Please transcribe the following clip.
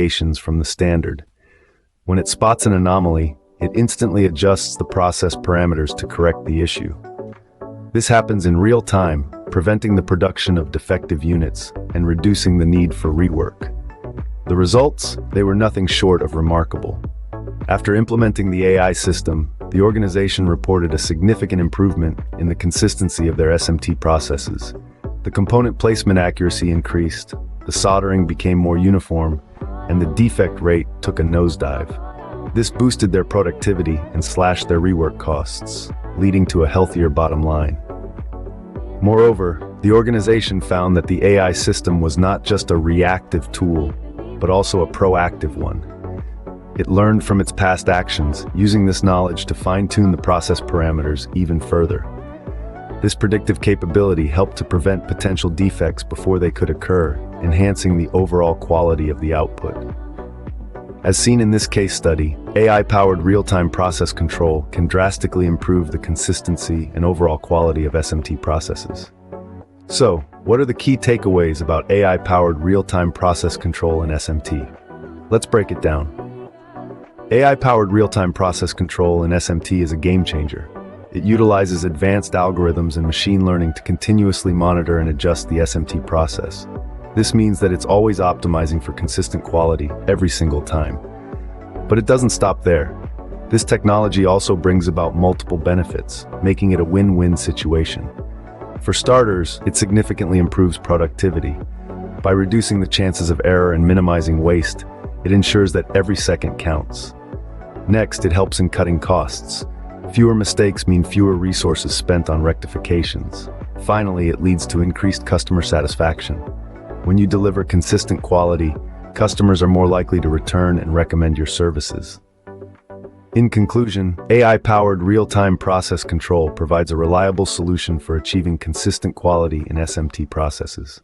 deviations from the standard. When it spots an anomaly, it instantly adjusts the process parameters to correct the issue. This happens in real time, preventing the production of defective units and reducing the need for rework. The results? They were nothing short of remarkable. After implementing the AI system, the organization reported a significant improvement in the consistency of their SMT processes. The component placement accuracy increased, the soldering became more uniform, and the defect rate took a nosedive. This boosted their productivity and slashed their rework costs, leading to a healthier bottom line. Moreover, the organization found that the AI system was not just a reactive tool, but also a proactive one. It learned from its past actions, using this knowledge to fine-tune the process parameters even further. This predictive capability helped to prevent potential defects before they could occur, enhancing the overall quality of the output. As seen in this case study, AI-powered real-time process control can drastically improve the consistency and overall quality of SMT processes. So, what are the key takeaways about AI-powered real-time process control in SMT? Let's break it down. AI-powered real-time process control in SMT is a game-changer. It utilizes advanced algorithms and machine learning to continuously monitor and adjust the SMT process. This means that it's always optimizing for consistent quality every single time. But it doesn't stop there. This technology also brings about multiple benefits, making it a win-win situation. For starters, it significantly improves productivity. By reducing the chances of error and minimizing waste, it ensures that every second counts. Next, it helps in cutting costs. Fewer mistakes mean fewer resources spent on rectifications. Finally, it leads to increased customer satisfaction. When you deliver consistent quality, customers are more likely to return and recommend your services. In conclusion, AI-powered real-time process control provides a reliable solution for achieving consistent quality in SMT processes.